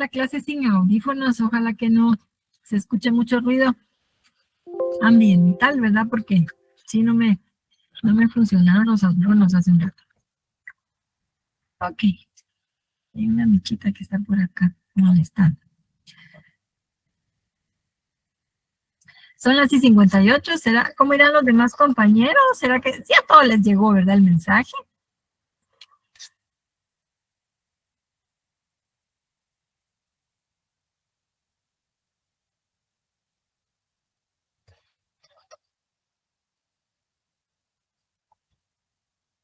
la clase sin audífonos, ojalá que no se escuche mucho ruido ambiental, ¿verdad? Porque sí, no me funcionaron los audífonos hace un rato. Ok. Hay una michita que está por acá molestando. Son las 58. ¿Será? ¿Cómo irán los demás compañeros? ¿Será que sí a todos les llegó, verdad, el mensaje?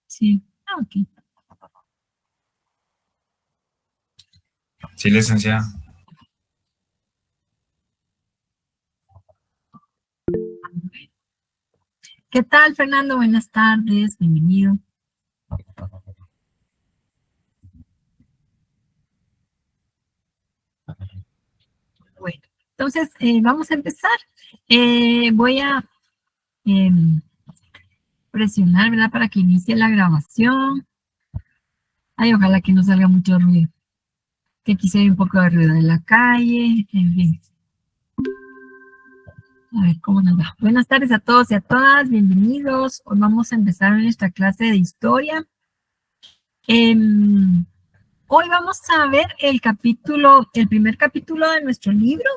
Sí. Ah, ok. Sí, licenciada. ¿Qué tal, Fernando? Buenas tardes, bienvenido. Bueno, entonces vamos a empezar. Voy a presionar, ¿verdad? Para que inicie la grabación. Ay, ojalá que no salga mucho ruido. Que aquí se ve un poco de ruido de la calle, en fin. A ver cómo nos va. Buenas tardes a todos y a todas, bienvenidos. Hoy vamos a empezar nuestra clase de historia. Hoy vamos a ver el primer capítulo de nuestro libro,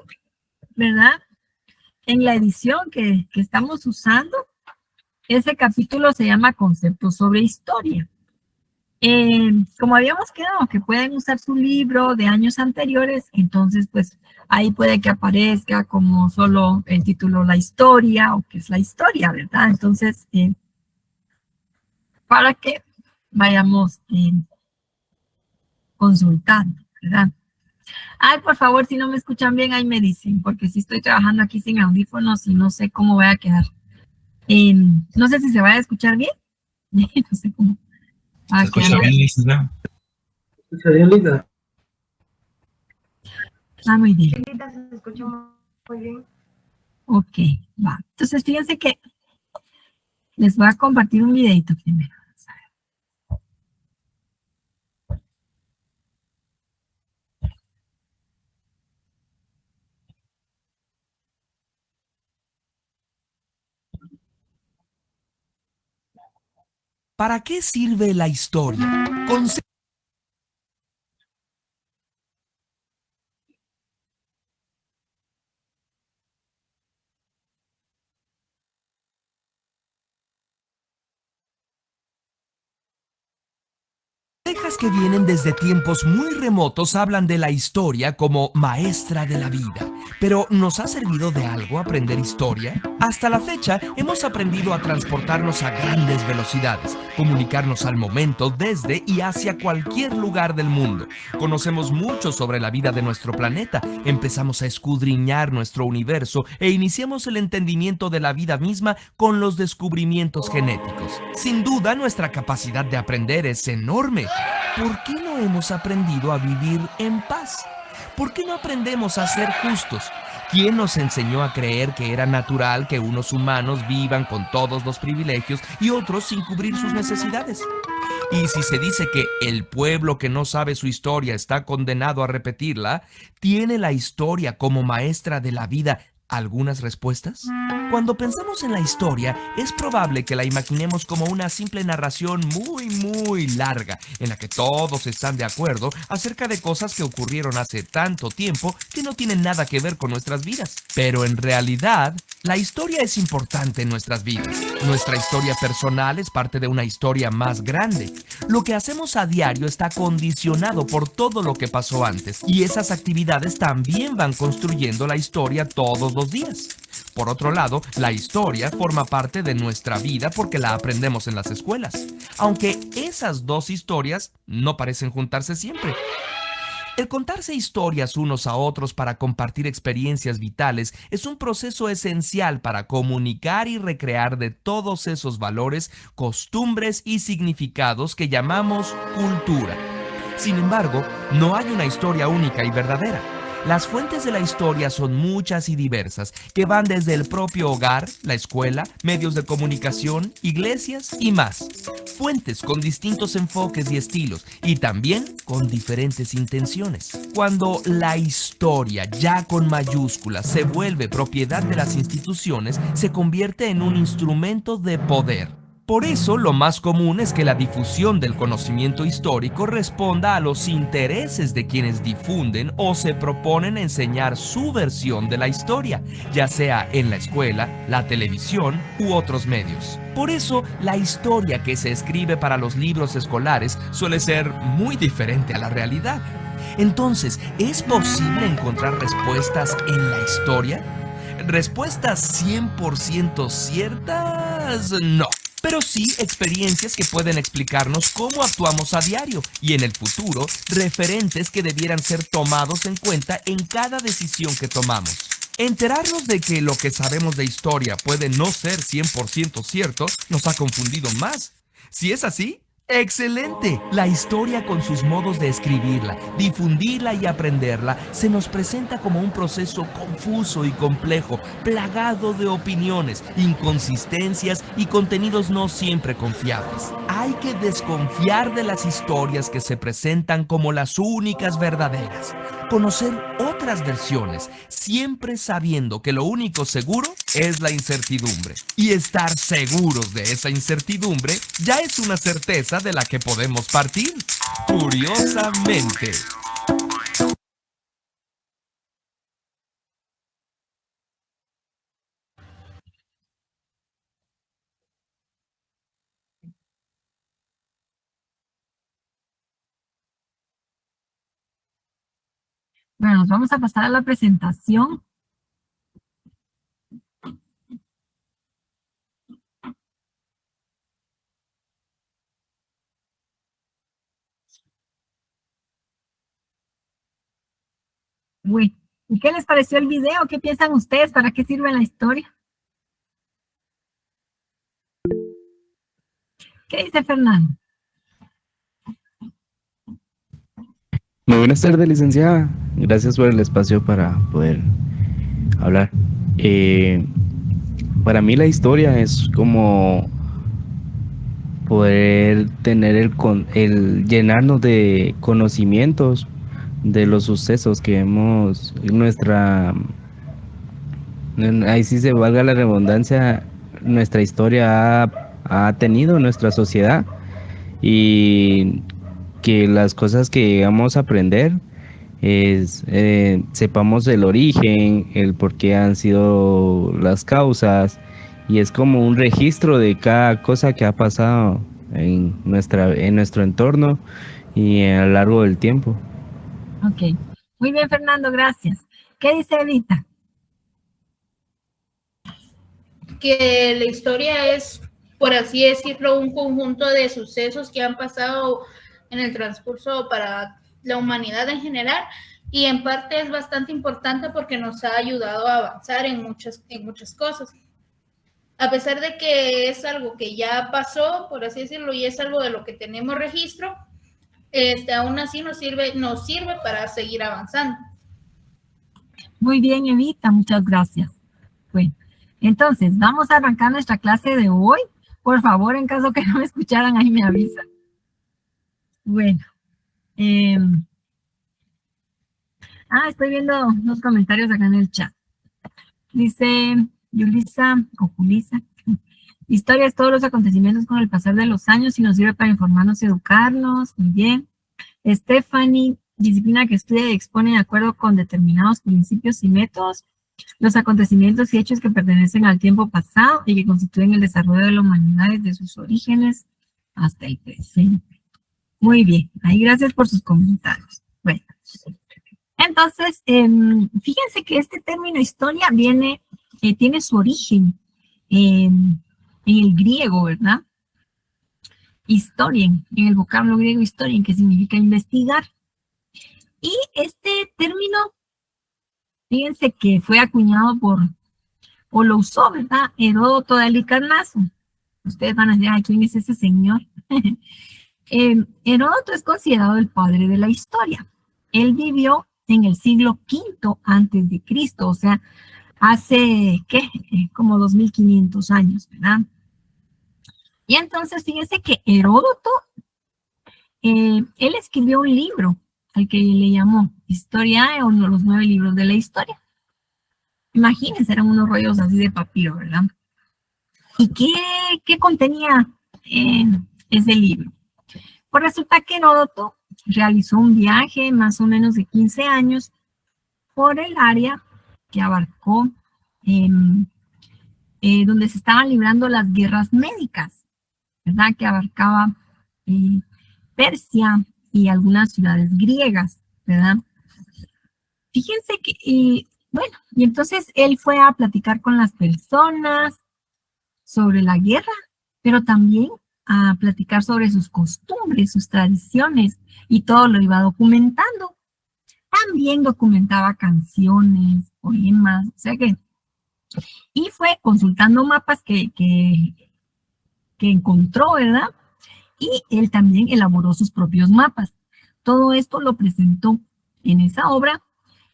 ¿verdad? En la edición que estamos usando, ese capítulo se llama Conceptos sobre Historia. Como habíamos quedado que pueden usar su libro de años anteriores, entonces pues ahí puede que aparezca como solo el título La Historia o qué es la historia, ¿verdad? Entonces, para que vayamos consultando, ¿verdad? Ay, por favor, si no me escuchan bien, ahí me dicen, porque si estoy trabajando aquí sin audífonos y no sé cómo voy a quedar. No sé si se va a escuchar bien. No sé cómo. ¿Se escucha bien, licenciada? Se escucha bien, Linda. Ah, muy bien. Se escucha muy bien. Ok, va. Entonces, fíjense que les voy a compartir un videito primero. ¿Para qué sirve la historia? Que vienen desde tiempos muy remotos hablan de la historia como maestra de la vida. Pero ¿nos ha servido de algo aprender historia? Hasta la fecha hemos aprendido a transportarnos a grandes velocidades, comunicarnos al momento desde y hacia cualquier lugar del mundo. Conocemos mucho sobre la vida de nuestro planeta, empezamos a escudriñar nuestro universo e iniciamos el entendimiento de la vida misma con los descubrimientos genéticos. Sin duda, nuestra capacidad de aprender es enorme. ¿Por qué no hemos aprendido a vivir en paz? ¿Por qué no aprendemos a ser justos? ¿Quién nos enseñó a creer que era natural que unos humanos vivan con todos los privilegios y otros sin cubrir sus necesidades? Y si se dice que el pueblo que no sabe su historia está condenado a repetirla, ¿tiene la historia como maestra de la vida algunas respuestas? Cuando pensamos en la historia, es probable que la imaginemos como una simple narración muy larga, en la que todos están de acuerdo acerca de cosas que ocurrieron hace tanto tiempo que no tienen nada que ver con nuestras vidas. Pero en realidad, la historia es importante en nuestras vidas. Nuestra historia personal es parte de una historia más grande. Lo que hacemos a diario está condicionado por todo lo que pasó antes, y esas actividades también van construyendo la historia todos los días. Por otro lado, la historia forma parte de nuestra vida porque la aprendemos en las escuelas, aunque esas dos historias no parecen juntarse siempre. El contarse historias unos a otros para compartir experiencias vitales es un proceso esencial para comunicar y recrear de todos esos valores, costumbres y significados que llamamos cultura. Sin embargo, no hay una historia única y verdadera. Las fuentes de la historia son muchas y diversas, que van desde el propio hogar, la escuela, medios de comunicación, iglesias y más. Fuentes con distintos enfoques y estilos, y también con diferentes intenciones. Cuando la historia, ya con mayúsculas, se vuelve propiedad de las instituciones, se convierte en un instrumento de poder. Por eso, lo más común es que la difusión del conocimiento histórico responda a los intereses de quienes difunden o se proponen enseñar su versión de la historia, ya sea en la escuela, la televisión u otros medios. Por eso, la historia que se escribe para los libros escolares suele ser muy diferente a la realidad. Entonces, ¿es posible encontrar respuestas en la historia? ¿Respuestas 100% ciertas? No. Pero sí experiencias que pueden explicarnos cómo actuamos a diario y en el futuro referentes que debieran ser tomados en cuenta en cada decisión que tomamos. Enterarnos de que lo que sabemos de historia puede no ser 100% cierto nos ha confundido más. Si es así, ¡excelente! La historia con sus modos de escribirla, difundirla y aprenderla se nos presenta como un proceso confuso y complejo, plagado de opiniones, inconsistencias y contenidos no siempre confiables. Hay que desconfiar de las historias que se presentan como las únicas verdaderas. Conocer otras versiones, siempre sabiendo que lo único seguro es la incertidumbre. Y estar seguros de esa incertidumbre ya es una certeza de la que podemos partir. Curiosamente. Bueno, nos vamos a pasar a la presentación. Uy, ¿y qué les pareció el video? ¿Qué piensan ustedes? ¿Para qué sirve la historia? ¿Qué dice Fernando? Muy buenas tardes, licenciada. Gracias por el espacio para poder hablar. Para mí la historia es como poder tener el llenarnos de conocimientos de los sucesos que hemos ahí sí se valga la redundancia, nuestra historia ha tenido en nuestra sociedad, y que las cosas que vamos a aprender sepamos el origen, el por qué han sido las causas, y es como un registro de cada cosa que ha pasado en nuestro entorno y a lo largo del tiempo. Ok, muy bien, Fernando, gracias. ¿Qué dice Evita? Que la historia es, por así decirlo, un conjunto de sucesos que han pasado en el transcurso para la humanidad en general, y en parte es bastante importante porque nos ha ayudado a avanzar en muchas cosas. A pesar de que es algo que ya pasó, por así decirlo, y es algo de lo que tenemos registro, aún así nos sirve para seguir avanzando. Muy bien, Evita, muchas gracias. Bueno, entonces, vamos a arrancar nuestra clase de hoy. Por favor, en caso que no me escucharan, ahí me avisan. Bueno. Estoy viendo los comentarios acá en el chat. Dice Julisa, historia es todos los acontecimientos con el pasar de los años y nos sirve para informarnos y educarnos. Muy bien. Stephanie, disciplina que estudia y expone de acuerdo con determinados principios y métodos los acontecimientos y hechos que pertenecen al tiempo pasado y que constituyen el desarrollo de la humanidad desde sus orígenes hasta el presente. Muy bien, ahí gracias por sus comentarios. Bueno, entonces, fíjense que este término historia tiene su origen en el griego, ¿verdad? Historien, en el vocablo griego historien, que significa investigar. Y este término, fíjense que fue acuñado o lo usó, ¿verdad? Heródoto de Alicarnaso. Ustedes van a decir, ¿quién es ese señor? Heródoto es considerado el padre de la historia. Él vivió en el siglo V antes de Cristo, o sea, hace, ¿qué? Como 2500 años, ¿verdad? Y entonces, fíjense que Heródoto, él escribió un libro al que le llamó Historia, uno de los 9 libros de la historia. Imagínense, eran unos rollos así de papiro, ¿verdad? ¿Y qué contenía ese libro? Pues resulta que Heródoto realizó un viaje más o menos de 15 años por el área que abarcó donde se estaban librando las guerras médicas, ¿verdad? Que abarcaba Persia y algunas ciudades griegas, ¿verdad? Fíjense que, bueno, y entonces él fue a platicar con las personas sobre la guerra, pero también a platicar sobre sus costumbres, sus tradiciones, y todo lo iba documentando. También documentaba canciones, poemas, o sea que, y fue consultando mapas que encontró, ¿verdad? Y él también elaboró sus propios mapas. Todo esto lo presentó en esa obra,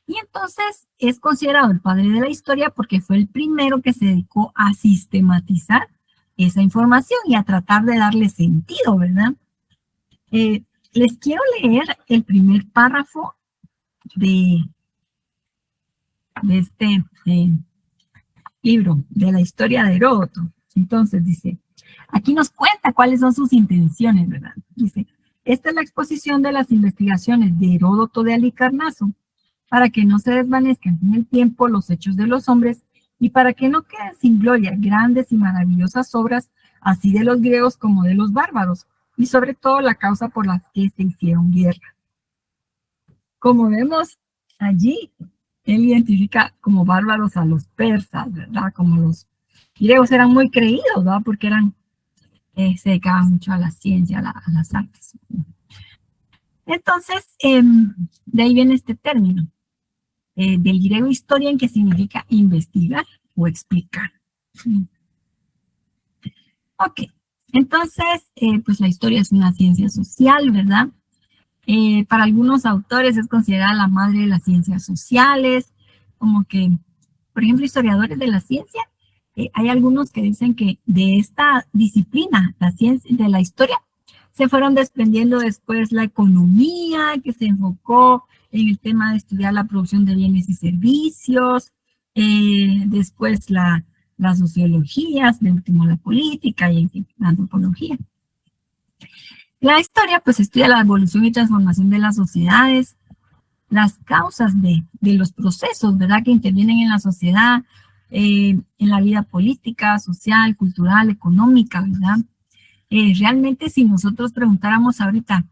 y entonces es considerado el padre de la historia porque fue el primero que se dedicó a sistematizar esa información y a tratar de darle sentido, ¿verdad? Les quiero leer el primer párrafo de este libro, de la historia de Heródoto. Entonces dice, aquí nos cuenta cuáles son sus intenciones, ¿verdad? Dice, esta es la exposición de las investigaciones de Heródoto de Halicarnaso, para que no se desvanezcan en el tiempo los hechos de los hombres y para que no queden sin gloria grandes y maravillosas obras, así de los griegos como de los bárbaros, y sobre todo la causa por la que se hicieron guerra. Como vemos allí, él identifica como bárbaros a los persas, ¿verdad? Como los griegos eran muy creídos, ¿verdad? Porque se dedicaban mucho a la ciencia, a las artes. Entonces, de ahí viene este término, del griego historia, que significa investigar o explicar. Ok, entonces, pues la historia es una ciencia social, ¿verdad? Para algunos autores es considerada la madre de las ciencias sociales, como que, por ejemplo, historiadores de la ciencia, hay algunos que dicen que de esta disciplina, la ciencia de la historia, se fueron desprendiendo después la economía, que se enfocó en el tema de estudiar la producción de bienes y servicios, después la sociología, de último la política y en fin, la antropología. La historia pues estudia la evolución y transformación de las sociedades, las causas de los procesos, ¿verdad?, que intervienen en la sociedad, en la vida política, social, cultural, económica, ¿verdad? Realmente si nosotros preguntáramos ahorita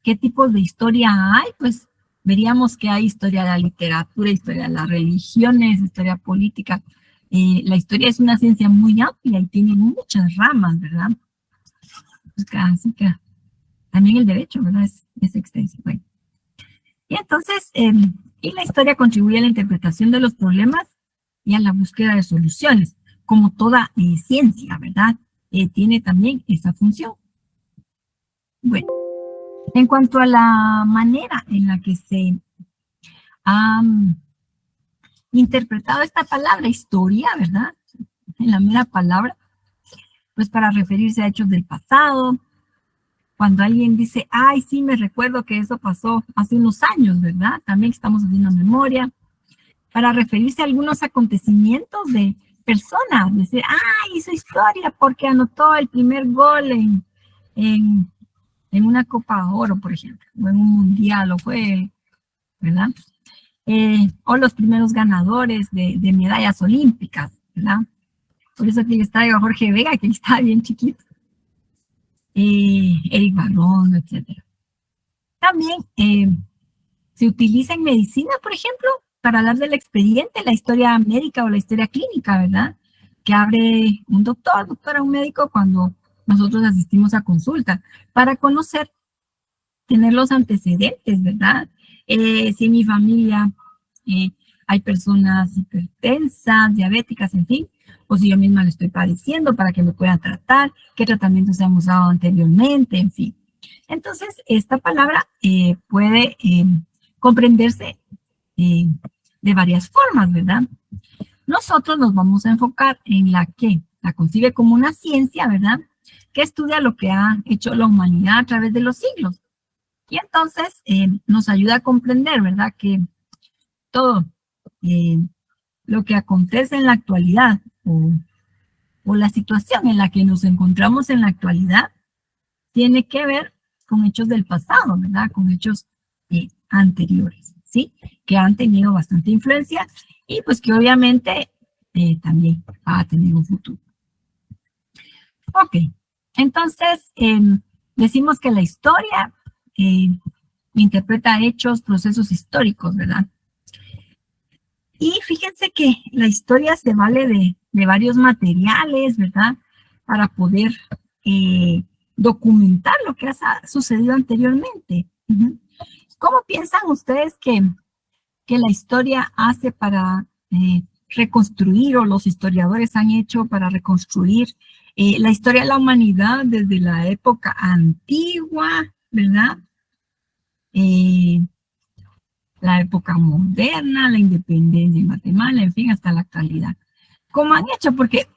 qué tipos de historia hay, pues veríamos que hay historia de la literatura, historia de las religiones, historia política. La historia es una ciencia muy amplia y tiene muchas ramas, ¿verdad? Así que también el derecho, ¿verdad? Es extenso. Bueno. Y entonces, y la historia contribuye a la interpretación de los problemas y a la búsqueda de soluciones, como toda ciencia, ¿verdad? Tiene también esa función. Bueno, en cuanto a la manera en la que se ha interpretado esta palabra historia, ¿verdad? En la mera palabra, pues para referirse a hechos del pasado, cuando alguien dice, ay, sí, me recuerdo que eso pasó hace unos años, ¿verdad? También estamos haciendo memoria, para referirse a algunos acontecimientos de personas, decir, ay, hizo historia porque anotó el primer gol en una Copa de Oro, por ejemplo, o en un mundial, o fue, ¿verdad? O los primeros ganadores de medallas olímpicas, ¿verdad? Por eso aquí está Jorge Vega, que estaba bien chiquito. Eric Barrón, etc. También se utiliza en medicina, por ejemplo, para hablar del expediente, la historia médica o la historia clínica, ¿verdad? Que abre un doctora, un médico cuando nosotros asistimos a consulta, para conocer, tener los antecedentes, ¿verdad? Si en mi familia hay personas hipertensas, diabéticas, en fin, o si yo misma lo estoy padeciendo para que me puedan tratar, qué tratamientos se han usado anteriormente, en fin. Entonces, esta palabra puede comprenderse de varias formas, ¿verdad? Nosotros nos vamos a enfocar en la que la concibe como una ciencia, ¿verdad? Que estudia lo que ha hecho la humanidad a través de los siglos. Y entonces nos ayuda a comprender, ¿verdad? Que todo lo que acontece en la actualidad o la situación en la que nos encontramos en la actualidad tiene que ver con hechos del pasado, ¿verdad? Con hechos anteriores, ¿sí? Que han tenido bastante influencia y pues que obviamente también va a tener un futuro. Ok, entonces decimos que la historia interpreta hechos, procesos históricos, ¿verdad? Y fíjense que la historia se vale de varios materiales, ¿verdad? Para poder documentar lo que ha sucedido anteriormente. ¿Cómo piensan ustedes que la historia hace para reconstruir, o los historiadores han hecho para reconstruir la historia de la humanidad desde la época antigua, ¿verdad? La época moderna, la independencia en Guatemala, en fin, hasta la actualidad. ¿Cómo han hecho? Porque,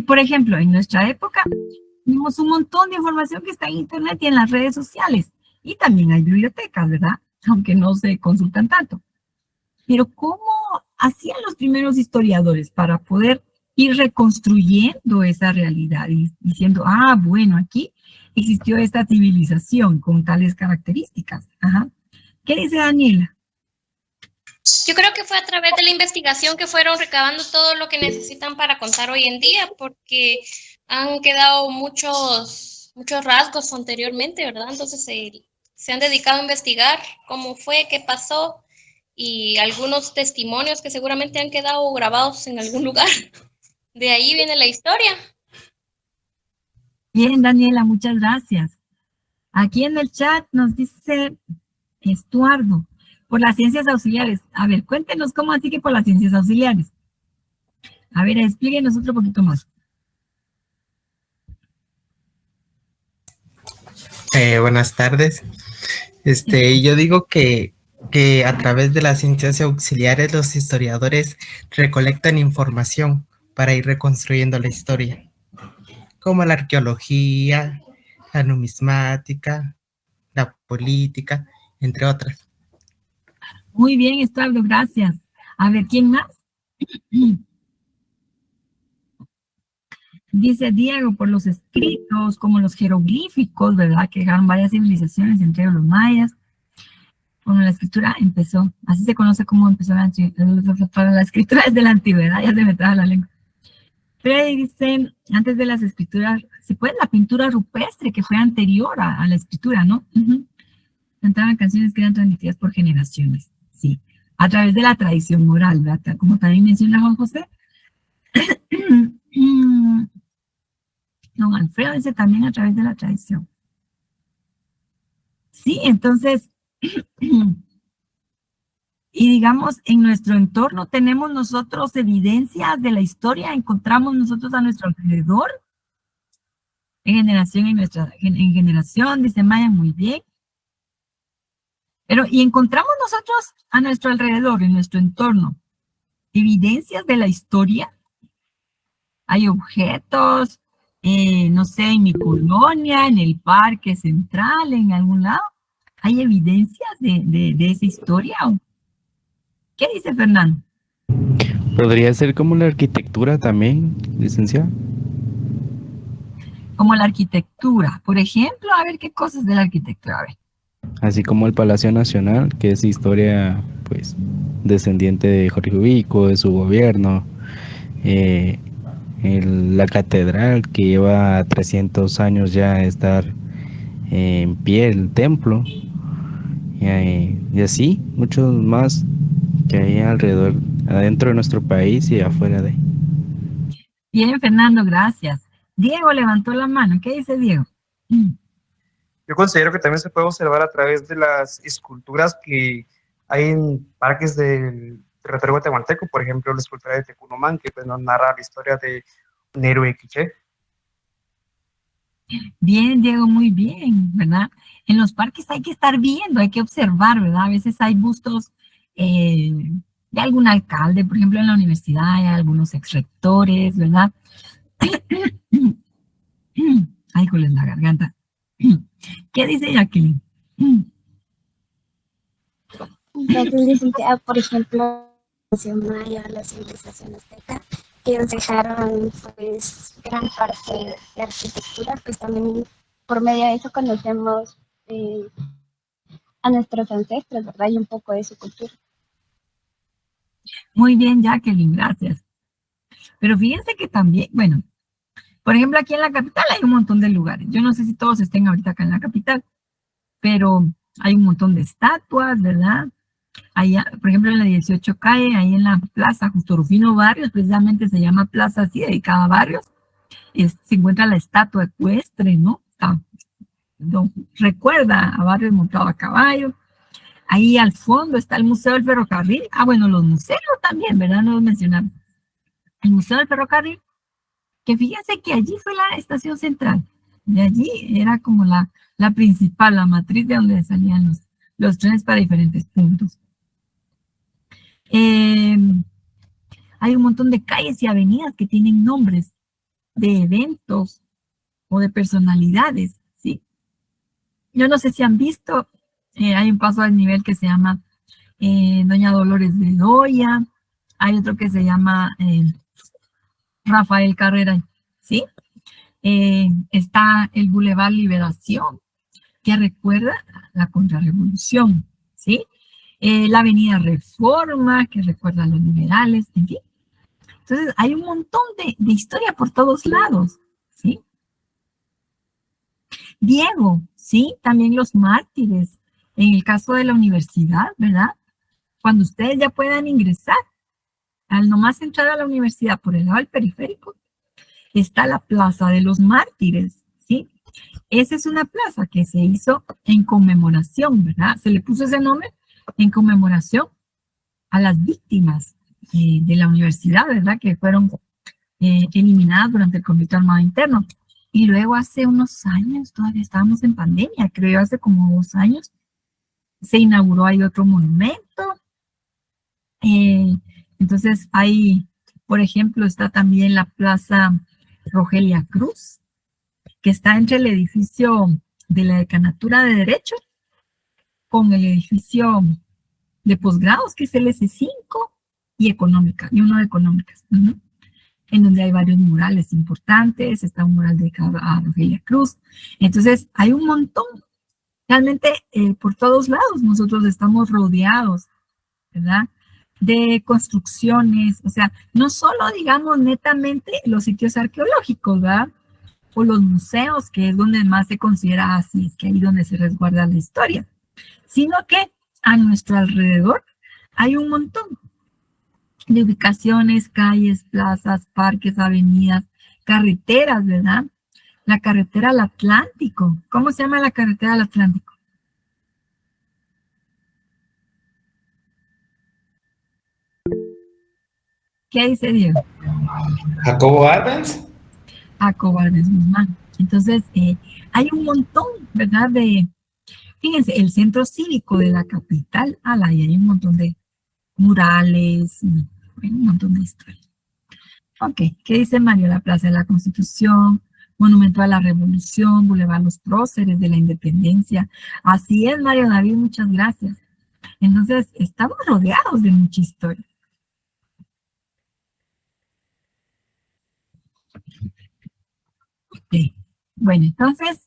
por ejemplo, en nuestra época tenemos un montón de información que está en internet y en las redes sociales. Y también hay bibliotecas, ¿verdad? Aunque no se consultan tanto. Pero ¿cómo hacían los primeros historiadores para poder ir reconstruyendo esa realidad y diciendo, ah, bueno, aquí existió esta civilización con tales características? Ajá. ¿Qué dice Daniela? Yo creo que fue a través de la investigación que fueron recabando todo lo que necesitan para contar hoy en día, porque han quedado muchos rasgos anteriormente, ¿verdad? Entonces se han dedicado a investigar cómo fue, qué pasó, y algunos testimonios que seguramente han quedado grabados en algún lugar. De ahí viene la historia. Bien, Daniela, muchas gracias. Aquí en el chat nos dice Estuardo, por las ciencias auxiliares. A ver, cuéntenos cómo así que por las ciencias auxiliares. A ver, explíquenos otro poquito más. Buenas tardes. Yo digo que a través de las ciencias auxiliares los historiadores recolectan información para ir reconstruyendo la historia, como la arqueología, la numismática, la política, entre otras. Muy bien, Estuardo, gracias. A ver, ¿quién más? Dice Diego, por los escritos, como los jeroglíficos, ¿verdad? Que dejaron varias civilizaciones, entre ellos los mayas. Cuando la escritura empezó, así se conoce como empezó la escritura desde la antigüedad, ya se me traba la lengua. Pero ahí dice, antes de las escrituras, se puede la pintura rupestre, que fue anterior a la escritura, ¿no? Cantaban canciones que eran transmitidas por generaciones, sí, a través de la tradición oral, ¿verdad? Como también menciona Juan José. Don Alfredo dice también a través de la tradición. Sí, entonces, y digamos, en nuestro entorno tenemos nosotros evidencias de la historia, encontramos nosotros a nuestro alrededor, en generación, dice Maya, muy bien. Pero, y encontramos nosotros a nuestro alrededor, en nuestro entorno, evidencias de la historia. Hay objetos, no sé, en mi colonia, en el parque central, en algún lado. ¿Hay evidencias de esa historia? ¿Qué dice Fernando? Podría ser como la arquitectura también, licenciada. Como la arquitectura. Por ejemplo, a ver qué cosas de la arquitectura. A ver. Así como el Palacio Nacional, que es historia, pues, descendiente de Jorge Ubico, de su gobierno. La catedral, que lleva 300 años ya a estar en pie, el templo. Y así, muchos más que hay alrededor, adentro de nuestro país y afuera de. Bien, Fernando, gracias. Diego levantó la mano. ¿Qué dice Diego? Yo considero que también se puede observar a través de las esculturas que hay en parques del territorio guatemalteco, por ejemplo, la escultura de Tecunumán, que pues, nos narra la historia de un héroe quiché. Bien, Diego, muy bien, ¿verdad? En los parques hay que estar viendo, hay que observar, ¿verdad? A veces hay bustos de algún alcalde, por ejemplo, en la universidad hay algunos exrectores, ¿verdad? Ay, joder, la garganta. ¿Qué dice Jacqueline? Entonces, licenciada, por ejemplo, Maya, la civilización azteca, ellos dejaron pues gran parte de la arquitectura, pues también por medio de eso conocemos a nuestros ancestros, ¿verdad? Y un poco de su cultura. Muy bien, Jacqueline, gracias. Pero fíjense que también, bueno, por ejemplo, aquí en la capital hay un montón de lugares. Yo no sé si todos estén ahorita acá en la capital, pero hay un montón de estatuas, ¿verdad? Allá, por ejemplo, en la 18 calle, ahí en la plaza Justo Rufino Barrios, precisamente se llama plaza así, dedicada a Barrios, se encuentra la estatua ecuestre, ¿no? Recuerda a Barrios montado a caballo. Ahí al fondo está el Museo del Ferrocarril. Ah, bueno, los museos también, ¿verdad? No lo mencionamos. El Museo del Ferrocarril, que fíjense que allí fue la estación central. De allí era como la principal, la matriz de donde salían los trenes para diferentes puntos. Hay un montón de calles y avenidas que tienen nombres de eventos o de personalidades, ¿sí? Yo no sé si han visto, hay un paso al nivel que se llama Doña Dolores Bedoya, hay otro que se llama Rafael Carrera, ¿sí? Está el Boulevard Liberación, que recuerda la contrarrevolución, ¿sí? La Avenida Reforma, que recuerda a los liberales, en fin. Entonces, hay un montón de historia por todos lados, ¿sí? Diego, ¿sí? También los mártires. En el caso de la universidad, ¿verdad? Cuando ustedes ya puedan ingresar, al nomás entrar a la universidad por el lado del periférico, está la Plaza de los Mártires, ¿sí? Esa es una plaza que se hizo en conmemoración, ¿verdad? Se le puso ese nombre en conmemoración a las víctimas de la universidad, ¿verdad? Que fueron eliminadas durante el conflicto armado interno. Y luego hace unos años, todavía estábamos en pandemia, creo hace como 2 años, se inauguró ahí otro monumento. Entonces hay, por ejemplo, está también la Plaza Rogelia Cruz, que está entre el edificio de la Decanatura de Derecho con el edificio de posgrados, que es el S5, y Económica, y uno de Económicas, en donde hay varios murales importantes, está un mural dedicado a Rogelia Cruz. Entonces, hay un montón, realmente por todos lados nosotros estamos rodeados, ¿verdad?, de construcciones, o sea, no solo, digamos, netamente los sitios arqueológicos, ¿verdad?, o los museos, que es donde más se considera así, es que ahí donde se resguarda la historia, sino que a nuestro alrededor hay un montón de ubicaciones, calles, plazas, parques, avenidas, carreteras, ¿verdad? La carretera al Atlántico. ¿Cómo se llama la carretera al Atlántico? ¿Qué dice Diego? Jacobo Arbenz. Jacobo Arbenz Guzmán. Entonces, hay un montón, ¿verdad? Fíjense, el centro cívico de la capital, y hay un montón de murales, hay un montón de historia. Ok, ¿qué dice Mario? La Plaza de la Constitución, Monumento a la Revolución, Boulevard Los Próceres de la Independencia. Así es, Mario David, muchas gracias. Entonces, estamos rodeados de mucha historia. Ok, bueno, entonces,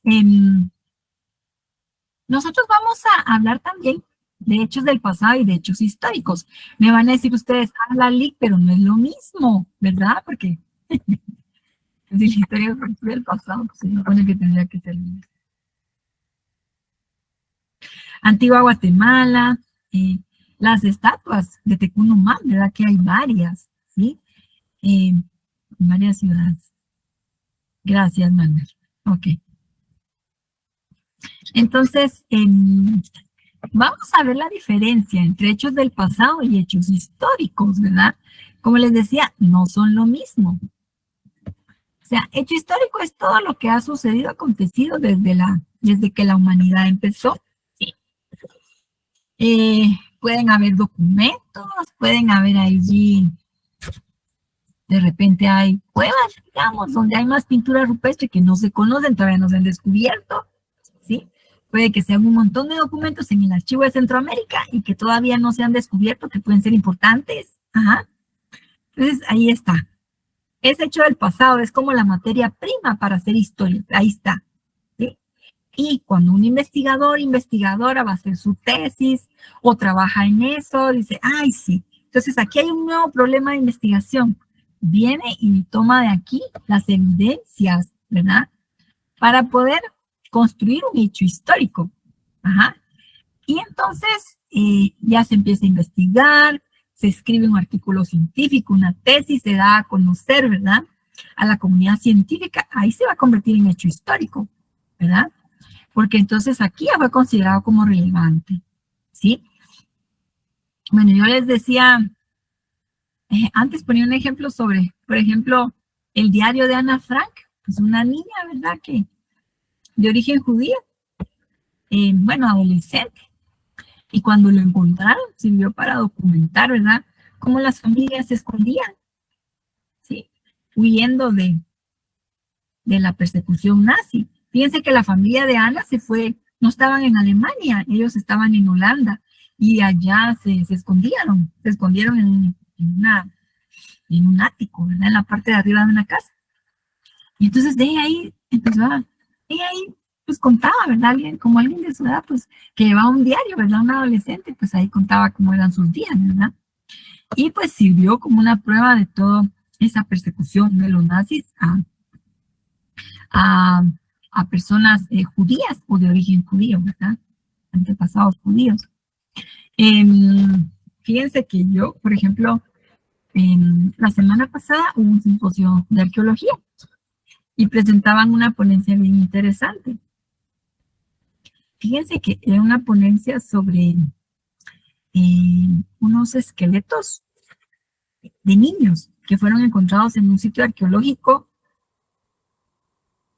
nosotros vamos a hablar también de hechos del pasado y de hechos históricos. Me van a decir ustedes, la LIC, pero no es lo mismo, ¿verdad? Porque si la historia del pasado, pues se supone que tendría que ser lo mismo. Antigua Guatemala, las estatuas de Tecunumán, ¿verdad? Que hay varias, ¿sí? En varias ciudades. Gracias, Manuel. Ok. Entonces, vamos a ver la diferencia entre hechos del pasado y hechos históricos, ¿verdad? Como les decía, no son lo mismo. O sea, hecho histórico es todo lo que ha sucedido, acontecido desde que la humanidad empezó. Sí. Pueden haber documentos, pueden haber allí, de repente hay cuevas, digamos, donde hay más pintura rupestre que no se conocen, todavía no se han descubierto, ¿sí? Puede que sean un montón de documentos en el archivo de Centroamérica y que todavía no se han descubierto, que pueden ser importantes. Ajá. Entonces, ahí está. Es hecho del pasado, es como la materia prima para hacer historia. Ahí está. ¿Sí? Y cuando un investigador, investigadora va a hacer su tesis o trabaja en eso, dice, ay, sí. Entonces, aquí hay un nuevo problema de investigación. Viene y toma de aquí las evidencias, ¿verdad? Para poder construir un hecho histórico. Ajá. Y entonces ya se empieza a investigar, se escribe un artículo científico, una tesis, se da a conocer, ¿verdad? A la comunidad científica, ahí se va a convertir en hecho histórico, ¿verdad? Porque entonces aquí ya fue considerado como relevante, ¿sí? Bueno, yo les decía, antes ponía un ejemplo sobre, por ejemplo, el diario de Ana Frank, pues una niña, ¿verdad? Que de origen judío, bueno, adolescente. Y cuando lo encontraron, sirvió para documentar, ¿verdad? Cómo las familias se escondían, ¿sí? Huyendo de la persecución nazi. Fíjense que la familia de Ana se fue, no estaban en Alemania, ellos estaban en Holanda, y allá se escondieron en un ático, ¿verdad? En la parte de arriba de una casa. Y entonces de ahí empezó pues contaba, ¿verdad? Alguien de su edad, pues, que llevaba un diario, ¿verdad? Un adolescente, pues ahí contaba cómo eran sus días, ¿verdad? Y pues sirvió como una prueba de toda esa persecución de los nazis a personas judías o de origen judío, ¿verdad? Antepasados judíos. Fíjense que yo, por ejemplo, la semana pasada hubo un simposio de arqueología y presentaban una ponencia bien interesante. Fíjense que era una ponencia sobre unos esqueletos de niños que fueron encontrados en un sitio arqueológico,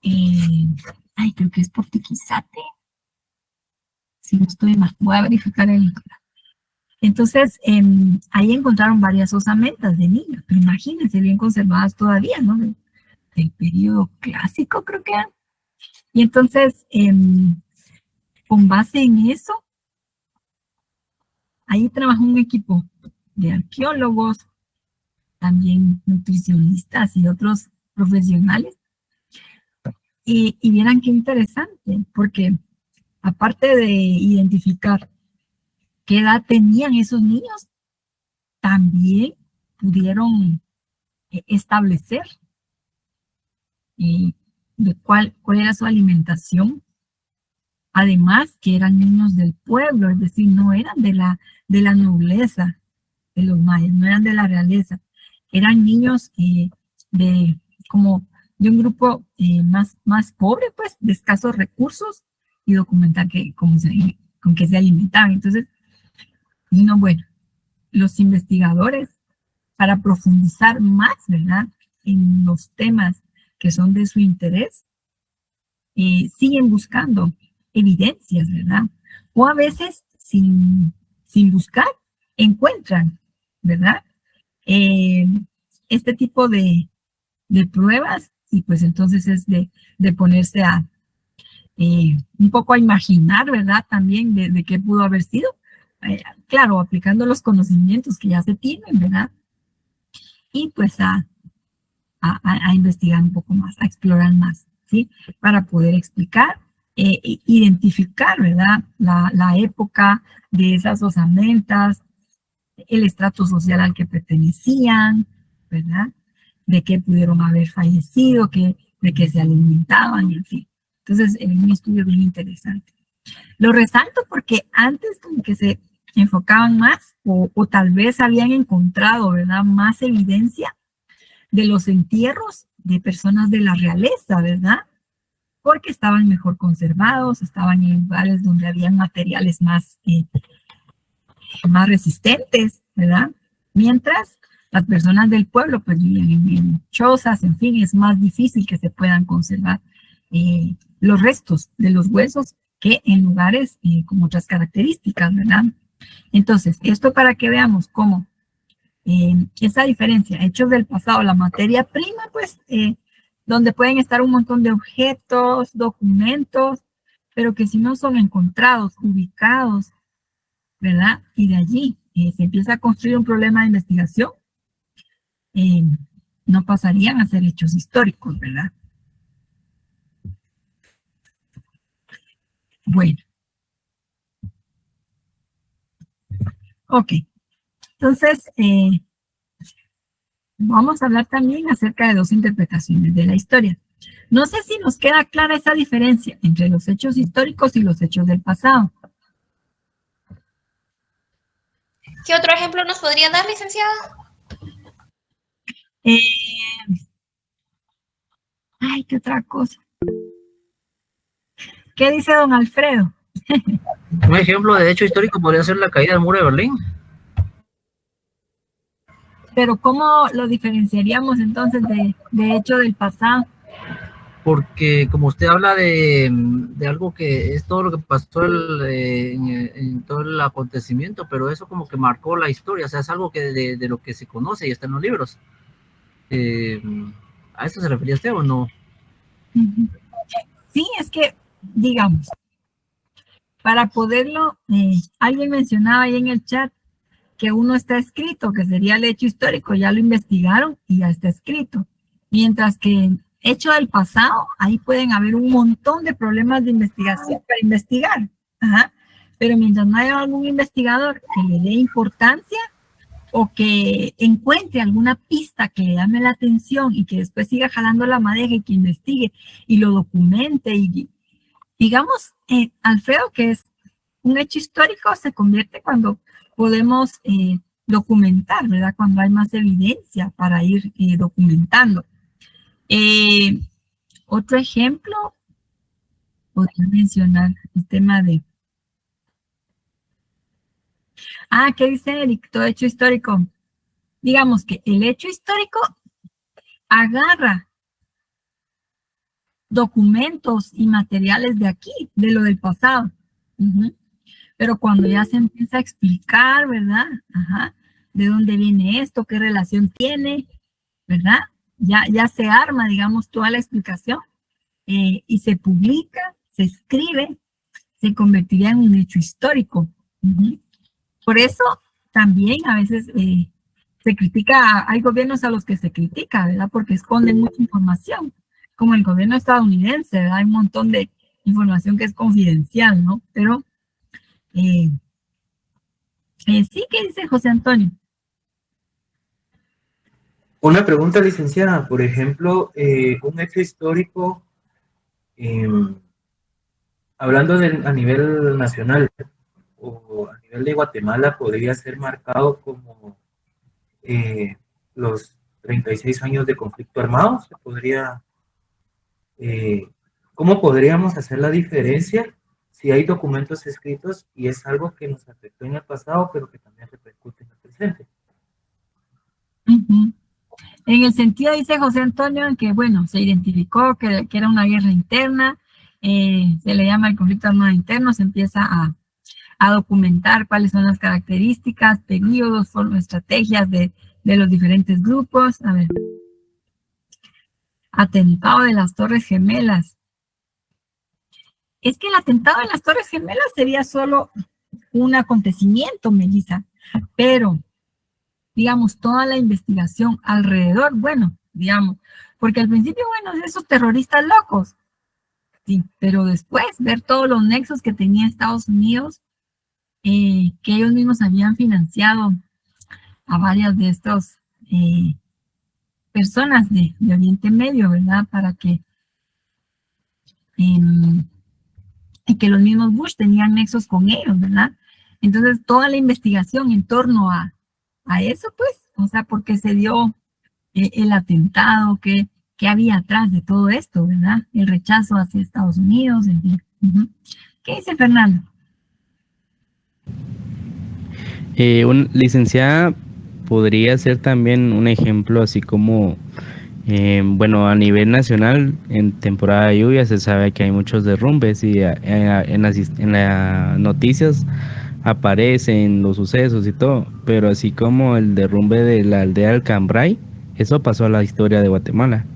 creo que es Portiquizate, si no estoy mal, voy a verificar el... Entonces, ahí encontraron varias osamentas de niños, pero imagínense, bien conservadas todavía, ¿no? Del periodo clásico, creo que eran. Y entonces, con base en eso, ahí trabajó un equipo de arqueólogos, también nutricionistas y otros profesionales. Y vieran qué interesante, porque aparte de identificar qué edad tenían esos niños, también pudieron establecer de cuál era su alimentación. Además, que eran niños del pueblo, es decir, no eran de la nobleza de los mayas, no eran de la realeza, eran niños como de un grupo más pobre, pues, de escasos recursos, y documentar con qué se alimentaban. Entonces, bueno, los investigadores, para profundizar más, ¿verdad?, en los temas que son de su interés, siguen buscando evidencias, ¿verdad? O a veces, sin buscar, encuentran, ¿verdad? Este tipo de pruebas, y pues entonces es de ponerse un poco a imaginar, ¿verdad? También de qué pudo haber sido. Claro, aplicando los conocimientos que ya se tienen, ¿verdad? Y pues a investigar un poco más, a explorar más, ¿sí? Para poder explicar, identificar, ¿verdad? La época de esas osamentas, el estrato social al que pertenecían, ¿verdad? De qué pudieron haber fallecido, de qué se alimentaban, en fin. Entonces, es un estudio bien interesante. Lo resalto porque antes como que se enfocaban más, o tal vez habían encontrado, ¿verdad?, más evidencia de los entierros de personas de la realeza, ¿verdad? Porque estaban mejor conservados, estaban en lugares donde habían materiales más resistentes, ¿verdad? Mientras las personas del pueblo pues vivían en chozas, en fin, es más difícil que se puedan conservar los restos de los huesos que en lugares con otras características, ¿verdad? Entonces, esto para que veamos cómo esa diferencia, hechos del pasado, la materia prima, pues, donde pueden estar un montón de objetos, documentos, pero que si no son encontrados, ubicados, ¿verdad? Y de allí se empieza a construir un problema de investigación, no pasarían a ser hechos históricos, ¿verdad? Bueno. Ok. Entonces, vamos a hablar también acerca de dos interpretaciones de la historia. No sé si nos queda clara esa diferencia entre los hechos históricos y los hechos del pasado. ¿Qué otro ejemplo nos podría dar, licenciada? Ay, qué otra cosa. ¿Qué dice don Alfredo? Un ejemplo de hecho histórico podría ser la caída del muro de Berlín. Pero ¿cómo lo diferenciaríamos entonces de hecho del pasado? Porque como usted habla de algo que es todo lo que pasó en todo el acontecimiento, pero eso como que marcó la historia, o sea, es algo que de lo que se conoce y está en los libros. ¿A eso se refería usted o no? Sí, es que, digamos, para poderlo, alguien mencionaba ahí en el chat que uno está escrito, que sería el hecho histórico, ya lo investigaron y ya está escrito. Mientras que hecho del pasado, ahí pueden haber un montón de problemas de investigación para investigar. Ajá. Pero mientras no haya algún investigador que le dé importancia o que encuentre alguna pista que le llame la atención y que después siga jalando la madeja y que investigue y lo documente y digamos, Alfredo, que es un hecho histórico, se convierte cuando podemos documentar, ¿verdad? Cuando hay más evidencia para ir documentando. Otro ejemplo, podría mencionar el tema de... ¿Qué dice Eric? Todo hecho histórico. Digamos que el hecho histórico agarra documentos y materiales de aquí, de lo del pasado. Pero cuando ya se empieza a explicar, ¿verdad? Ajá, de dónde viene esto, qué relación tiene, ¿verdad? Ya se arma, digamos, toda la explicación y se publica, se escribe, se convertiría en un hecho histórico. Por eso también a veces se critica, hay gobiernos a los que se critica, ¿verdad? Porque esconden mucha información, como el gobierno estadounidense, ¿verdad? Hay un montón de información que es confidencial, ¿no? Pero sí, ¿qué dice José Antonio? Una pregunta, licenciada. Por ejemplo, un hecho histórico, hablando a nivel nacional o a nivel de Guatemala, podría ser marcado como los 36 años de conflicto armado. Se podría, ¿cómo podríamos hacer la diferencia si hay documentos escritos y es algo que nos afectó en el pasado, pero que también repercute en el presente? En el sentido, dice José Antonio, en que, bueno, se identificó que era una guerra interna, se le llama el conflicto armado interno, se empieza a documentar cuáles son las características, periodos, formas, estrategias de los diferentes grupos. A ver. Atentado de las Torres Gemelas. Es que el atentado de las Torres Gemelas sería solo un acontecimiento, Melissa, pero, digamos, toda la investigación alrededor, bueno, digamos, porque al principio, bueno, esos terroristas locos, sí, pero después ver todos los nexos que tenía Estados Unidos, que ellos mismos habían financiado a varias de estas personas de Oriente Medio, ¿verdad? Para que y que los mismos Bush tenían nexos con ellos, ¿verdad? Entonces, toda la investigación en torno a eso, pues, o sea, porque se dio el atentado, que había atrás de todo esto, ¿verdad? El rechazo hacia Estados Unidos, en fin. ¿Qué dice Fernando? Licenciada, podría ser también un ejemplo así como, bueno, a nivel nacional, en temporada de lluvia se sabe que hay muchos derrumbes y en las noticias aparecen los sucesos y todo, pero así como el derrumbe de la aldea del Cambrai, eso pasó a la historia de Guatemala,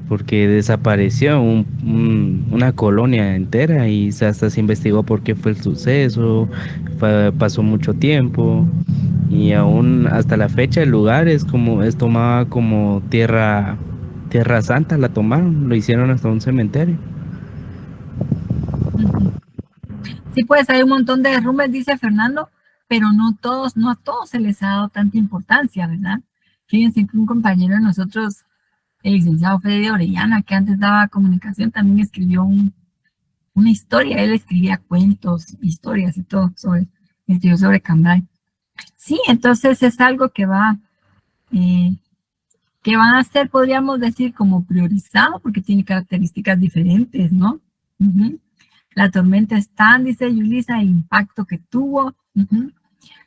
porque desapareció una colonia entera y hasta se investigó por qué fue el suceso, pasó mucho tiempo y aún hasta la fecha el lugar es tomada como tierra santa, la tomaron, lo hicieron hasta un cementerio. Sí, pues hay un montón de derrumbes, dice Fernando, pero no a todos se les ha dado tanta importancia, ¿verdad? Fíjense que un compañero de nosotros, el licenciado Freddy Orellana, que antes daba comunicación, también escribió una historia. Él escribía cuentos, historias y todo, escribió sobre Cambrai. Sí, entonces es algo que van a ser, podríamos decir, como priorizado, porque tiene características diferentes, ¿no? La tormenta está, dice Yulisa, el impacto que tuvo.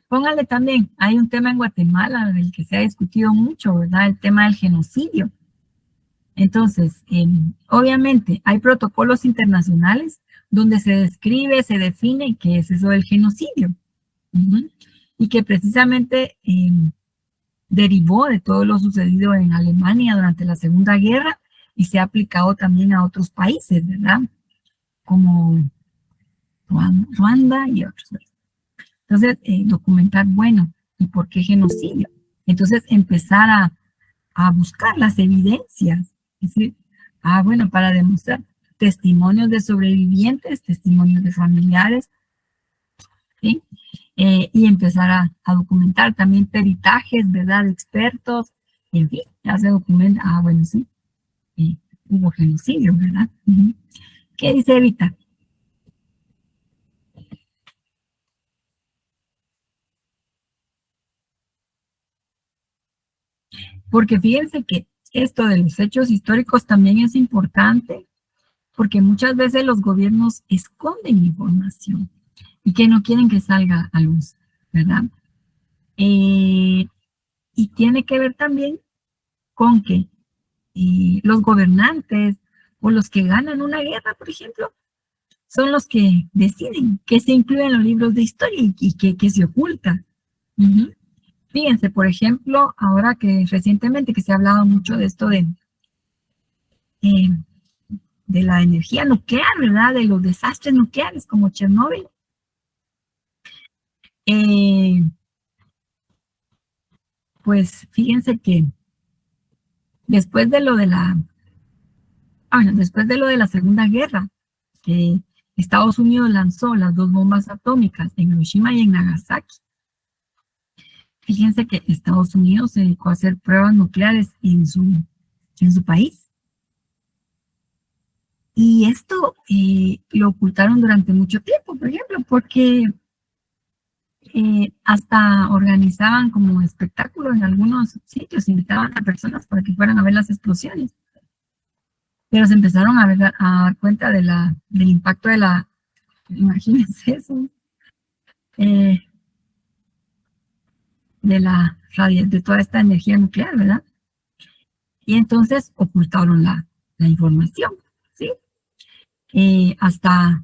Póngale también, hay un tema en Guatemala del que se ha discutido mucho, ¿verdad? El tema del genocidio. Entonces, obviamente, hay protocolos internacionales donde se describe, se define qué es eso del genocidio. Y que precisamente derivó de todo lo sucedido en Alemania durante la Segunda Guerra y se ha aplicado también a otros países, ¿verdad? Como Ruanda y otros. Entonces, documentar, bueno, ¿y por qué genocidio? Entonces, empezar a buscar las evidencias. Es decir, bueno, para demostrar testimonios de sobrevivientes, testimonios de familiares, ¿sí? Y empezar a documentar también peritajes, ¿verdad? De expertos, en fin, ya se documenta, bueno, sí, hubo genocidio, ¿verdad? ¿Qué dice Evita? Porque fíjense que esto de los hechos históricos también es importante, porque muchas veces los gobiernos esconden información y que no quieren que salga a luz, ¿verdad? Y tiene que ver también con que los gobernantes o los que ganan una guerra, por ejemplo, son los que deciden qué se incluye en los libros de historia y qué se oculta. Fíjense, por ejemplo, ahora que recientemente que se ha hablado mucho de esto de la energía nuclear, ¿verdad? De los desastres nucleares como Chernóbil. Pues fíjense que después de lo de la Segunda Guerra, que Estados Unidos lanzó las 2 bombas atómicas en Hiroshima y en Nagasaki. Fíjense que Estados Unidos se dedicó a hacer pruebas nucleares en su país. Y esto lo ocultaron durante mucho tiempo, por ejemplo, porque hasta organizaban como espectáculos en algunos sitios, invitaban a personas para que fueran a ver las explosiones. Pero se empezaron a dar cuenta del impacto imagínense eso, de toda esta energía nuclear, ¿verdad? Y entonces ocultaron la información, ¿sí? Hasta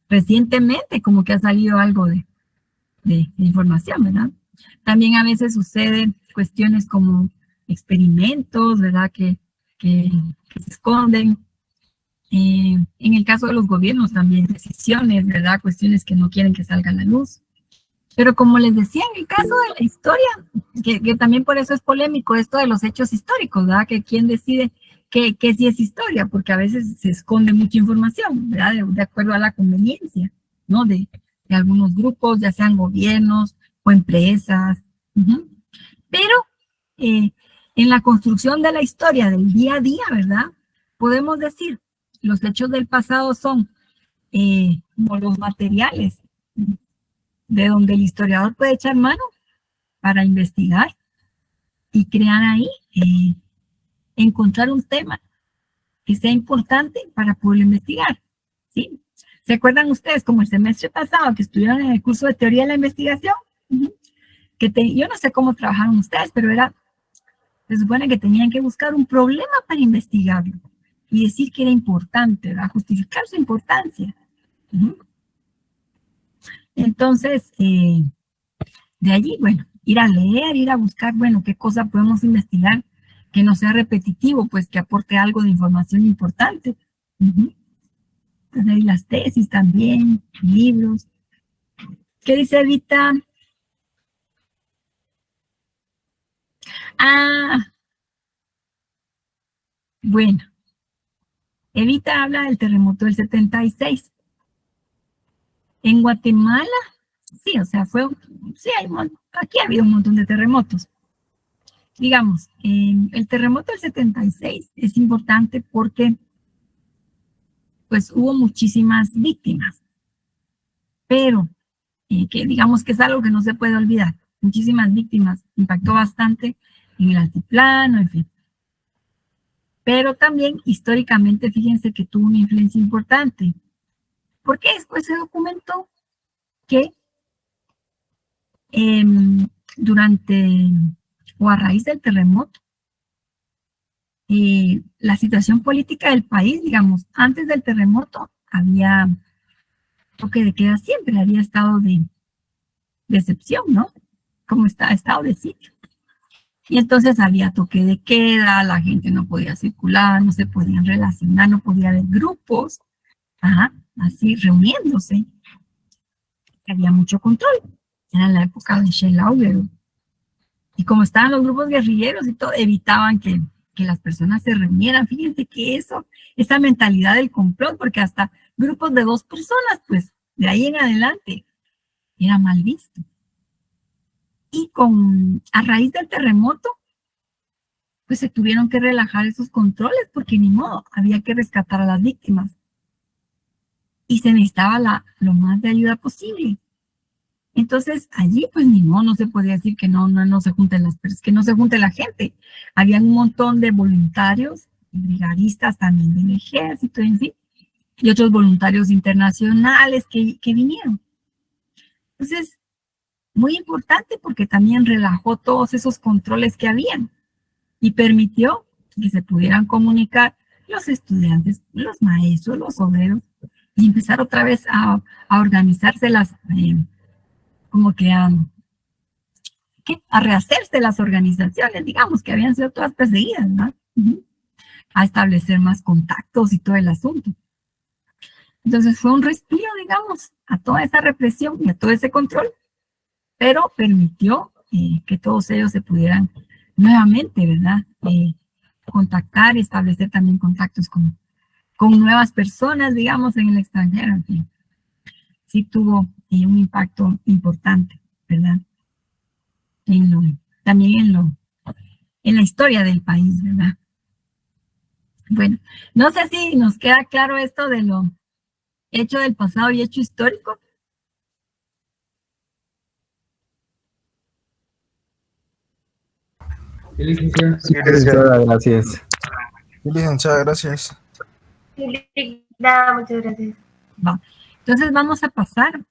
recientemente como que ha salido algo de información, ¿verdad? También a veces suceden cuestiones como experimentos, ¿verdad? Que se esconden. En el caso de los gobiernos también decisiones, ¿verdad? Cuestiones que no quieren que salga a la luz. Pero como les decía, en el caso de la historia, que también por eso es polémico esto de los hechos históricos, ¿verdad? Que quién decide que sí es historia, porque a veces se esconde mucha información, ¿verdad? De acuerdo a la conveniencia, ¿no? De algunos grupos, ya sean gobiernos o empresas. Pero en la construcción de la historia del día a día, ¿verdad? Podemos decir, los hechos del pasado son como los materiales de donde el historiador puede echar mano para investigar y crear ahí, encontrar un tema que sea importante para poder investigar, ¿sí? ¿Se acuerdan ustedes, como el semestre pasado, que estuvieron en el curso de teoría de la investigación? yo no sé cómo trabajaron ustedes, pero se supone que tenían que buscar un problema para investigarlo y decir que era importante, ¿verdad? Justificar su importancia. Entonces, de allí, bueno, ir a leer, ir a buscar, bueno, qué cosa podemos investigar que no sea repetitivo, pues que aporte algo de información importante. Pues ahí las tesis también, libros. ¿Qué dice Evita? Bueno, Evita habla del terremoto del 76. En Guatemala, sí, o sea, aquí ha habido un montón de terremotos. Digamos, el terremoto del 76 es importante porque pues hubo muchísimas víctimas, pero que digamos que es algo que no se puede olvidar. Muchísimas víctimas, impactó bastante en el altiplano, en fin. Pero también históricamente, fíjense que tuvo una influencia importante, porque después se documentó que durante o a raíz del terremoto, la situación política del país, digamos, antes del terremoto había toque de queda siempre, había estado de excepción, ¿no? Como estado de sitio. Y entonces había toque de queda, la gente no podía circular, no se podían relacionar, no podía haber grupos, así reuniéndose. Había mucho control. Era la época de Schelauber. Y como estaban los grupos guerrilleros y todo, evitaban que las personas se reunieran. Fíjense que esa mentalidad del complot, porque hasta grupos de 2 personas, pues de ahí en adelante, era mal visto. Y a raíz del terremoto, pues se tuvieron que relajar esos controles, porque ni modo, había que rescatar a las víctimas. Y se necesitaba lo más de ayuda posible. Entonces, allí, pues ni modo, no se podía decir que no se junten que no se junte la gente. Habían un montón de voluntarios, brigadistas también del ejército, en fin, y otros voluntarios internacionales que vinieron. Entonces, muy importante porque también relajó todos esos controles que habían y permitió que se pudieran comunicar los estudiantes, los maestros, los obreros, y empezar otra vez a organizarse como que a rehacerse las organizaciones, digamos, que habían sido todas perseguidas, ¿no? A establecer más contactos y todo el asunto. Entonces fue un respiro, digamos, a toda esa represión y a todo ese control, pero permitió que todos ellos se pudieran nuevamente, ¿verdad? Contactar, establecer también contactos con nuevas personas, digamos, en el extranjero, en fin. Sí tuvo un impacto importante, ¿verdad? También en la historia del país, ¿verdad? Bueno, no sé si nos queda claro esto de lo hecho del pasado y hecho histórico. Sí, licenciada. Sí, licenciada, gracias. Sí, licenciada, gracias. Sí, muchas gracias. Va. Entonces vamos a pasar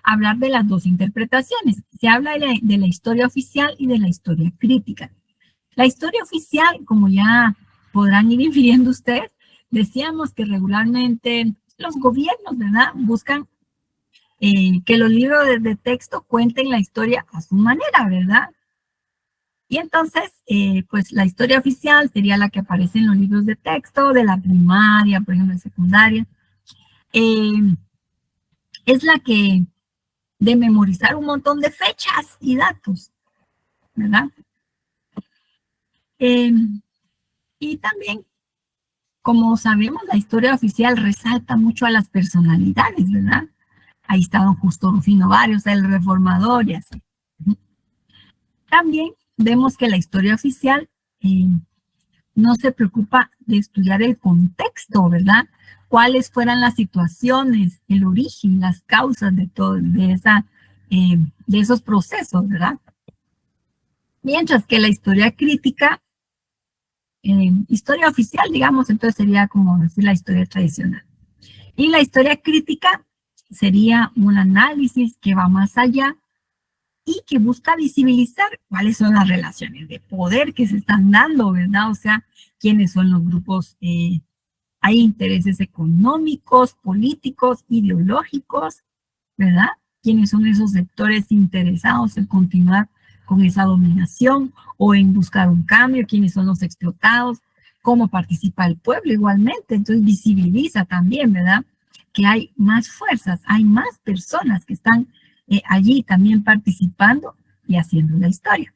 a hablar de las 2 interpretaciones. Se habla de la historia oficial y de la historia crítica. La historia oficial, como ya podrán ir infiriendo ustedes, decíamos que regularmente los gobiernos, ¿verdad?, buscan que los libros de texto cuenten la historia a su manera, ¿verdad? Y entonces, pues la historia oficial sería la que aparece en los libros de texto de la primaria, por ejemplo, de secundaria. Es la que de memorizar un montón de fechas y datos, ¿verdad? Y también, como sabemos, la historia oficial resalta mucho a las personalidades, ¿verdad? Ahí está don Justo Rufino Barrios, el reformador y así. También vemos que la historia oficial no se preocupa de estudiar el contexto, ¿verdad? Cuáles fueran las situaciones, el origen, las causas de todo, de esos procesos, ¿verdad? Mientras que la historia crítica, historia oficial, digamos, entonces sería como decir la historia tradicional. Y la historia crítica sería un análisis que va más allá y que busca visibilizar cuáles son las relaciones de poder que se están dando, ¿verdad? O sea, quiénes son los grupos, hay intereses económicos, políticos, ideológicos, ¿verdad? Quiénes son esos sectores interesados en continuar con esa dominación o en buscar un cambio, quiénes son los explotados, cómo participa el pueblo igualmente. Entonces visibiliza también, ¿verdad? Que hay más fuerzas, hay más personas que están allí también participando y haciendo la historia.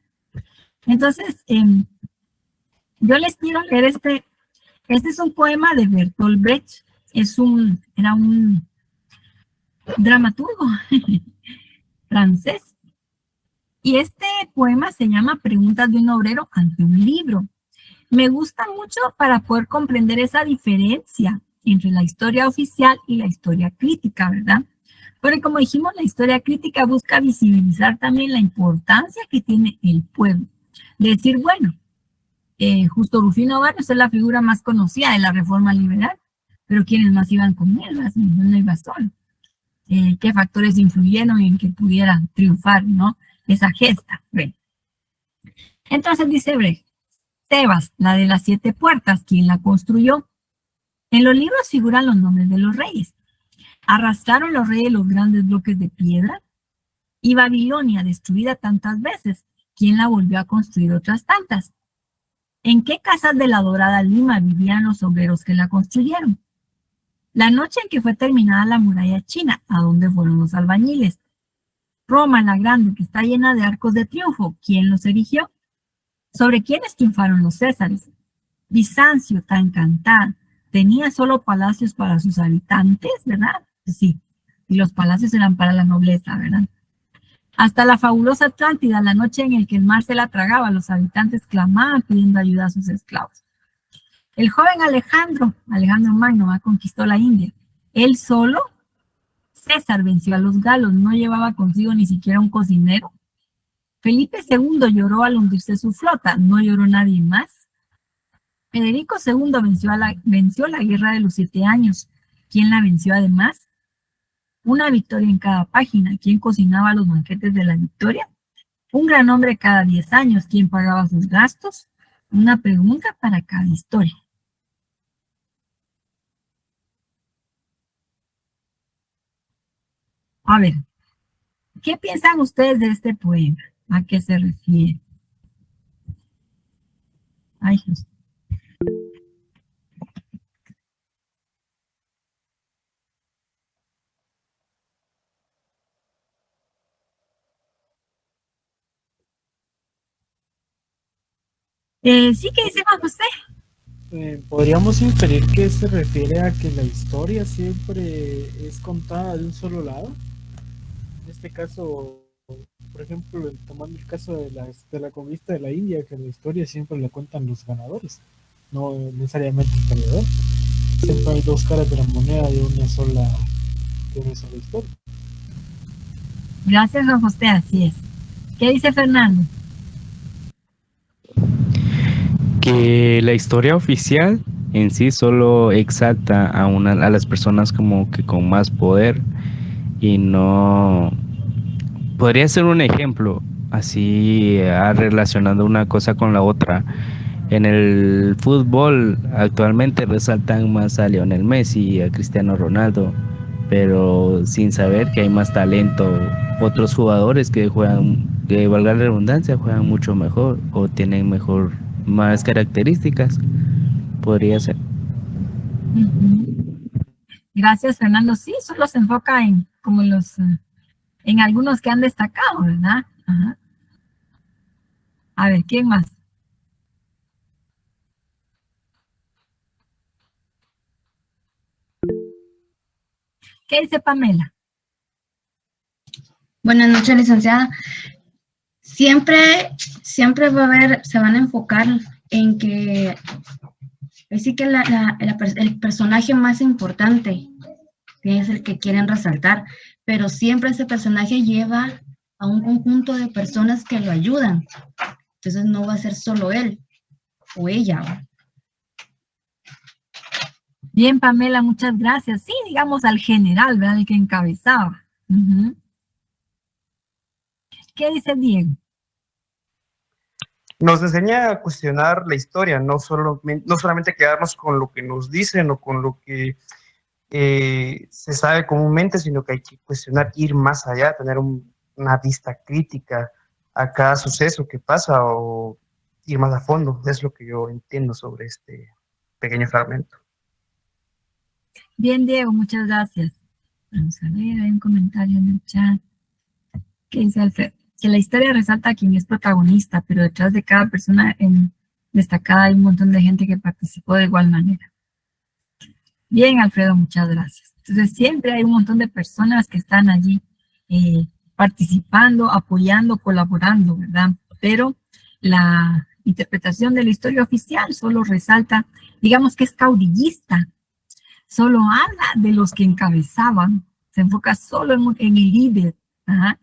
Entonces, yo les quiero leer este es un poema de Bertolt Brecht, era un dramaturgo francés, y este poema se llama Preguntas de un obrero ante un libro. Me gusta mucho para poder comprender esa diferencia entre la historia oficial y la historia crítica, ¿verdad? Porque como dijimos, la historia crítica busca visibilizar también la importancia que tiene el pueblo. De decir, bueno, Justo Rufino Barrios es la figura más conocida de la Reforma Liberal, pero ¿quiénes más iban con él? No iba solo. ¿Qué factores influyeron en que pudiera triunfar, ¿no? Esa gesta. Bueno. Entonces dice Brecht, Tebas, la de las 7 puertas, ¿quién la construyó? En los libros figuran los nombres de los reyes. ¿Arrastraron los reyes los grandes bloques de piedra? Y Babilonia, destruida tantas veces, ¿quién la volvió a construir otras tantas? ¿En qué casas de la Dorada Lima vivían los obreros que la construyeron? La noche en que fue terminada la muralla china, ¿a dónde fueron los albañiles? Roma la Grande, que está llena de arcos de triunfo, ¿quién los erigió? ¿Sobre quiénes triunfaron los césares? Bizancio, tan cantada, tenía solo palacios para sus habitantes, ¿verdad? Sí, y los palacios eran para la nobleza, ¿verdad? Hasta la fabulosa Atlántida, la noche en la que el mar se la tragaba, los habitantes clamaban pidiendo ayuda a sus esclavos. El joven Alejandro Magno, conquistó la India. Él solo, César venció a los galos, no llevaba consigo ni siquiera un cocinero. Felipe II lloró al hundirse su flota, no lloró nadie más. Federico II venció la guerra de los 7 años. ¿Quién la venció además? Una victoria en cada página. ¿Quién cocinaba los banquetes de la victoria? Un gran hombre cada 10 años. ¿Quién pagaba sus gastos? Una pregunta para cada historia. A ver, ¿qué piensan ustedes de este poema? ¿A qué se refiere? Ay, Jesús. Sí, ¿qué dice Juan José? Podríamos inferir que se refiere a que la historia siempre es contada de un solo lado. En este caso, por ejemplo, tomando el caso de la conquista de la India, que la historia siempre la cuentan los ganadores, no necesariamente el perdedor. Siempre hay 2 caras de la moneda de una sola historia. Gracias, Juan José, así es. ¿Qué dice Fernando? Que la historia oficial en sí solo exalta a las personas como que con más poder y no podría ser un ejemplo así relacionando una cosa con la otra. En el fútbol actualmente resaltan más a Lionel Messi y a Cristiano Ronaldo, pero sin saber que hay más talento, otros jugadores que juegan, que valga la redundancia, juegan mucho mejor o tienen más características, podría ser. Gracias, Fernando. Sí, solo se enfoca en como en algunos que han destacado, ¿verdad? Ajá. A ver, ¿quién más? ¿Qué dice Pamela? Buenas noches, licenciada. Siempre se van a enfocar en que sí que el personaje más importante, que es el que quieren resaltar, pero siempre ese personaje lleva a un conjunto de personas que lo ayudan. Entonces no va a ser solo él o ella, ¿va? Bien, Pamela, muchas gracias. Sí, digamos al general, ¿verdad? El que encabezaba. ¿Qué dice Diego? Nos enseña a cuestionar la historia, no solamente quedarnos con lo que nos dicen o con lo que se sabe comúnmente, sino que hay que cuestionar, ir más allá, tener una vista crítica a cada suceso que pasa o ir más a fondo. Es lo que yo entiendo sobre este pequeño fragmento. Bien, Diego, muchas gracias. Vamos a ver, hay un comentario en el chat. ¿Qué dice Alfredo? Que la historia resalta a quien es protagonista, pero detrás de cada persona destacada hay un montón de gente que participó de igual manera. Bien, Alfredo, muchas gracias. Entonces, siempre hay un montón de personas que están allí participando, apoyando, colaborando, ¿verdad? Pero la interpretación de la historia oficial solo resalta, digamos que es caudillista, solo habla de los que encabezaban, se enfoca solo en el líder, ¿verdad?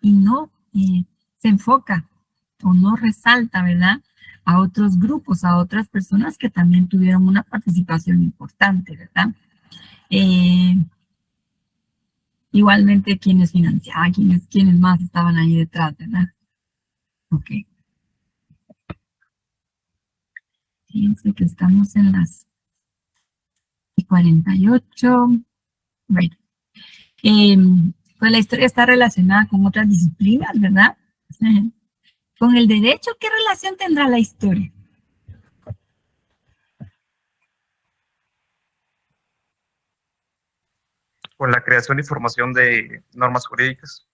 Y no se enfoca o no resalta, ¿verdad?, a otros grupos, a otras personas que también tuvieron una participación importante, ¿verdad? Igualmente quienes financiaban, quienes más estaban ahí detrás, ¿verdad? Ok. Fíjense que estamos en las 48. Bueno. Pues la historia está relacionada con otras disciplinas, ¿verdad? Con el derecho, ¿qué relación tendrá la historia? Con la creación y formación de normas jurídicas.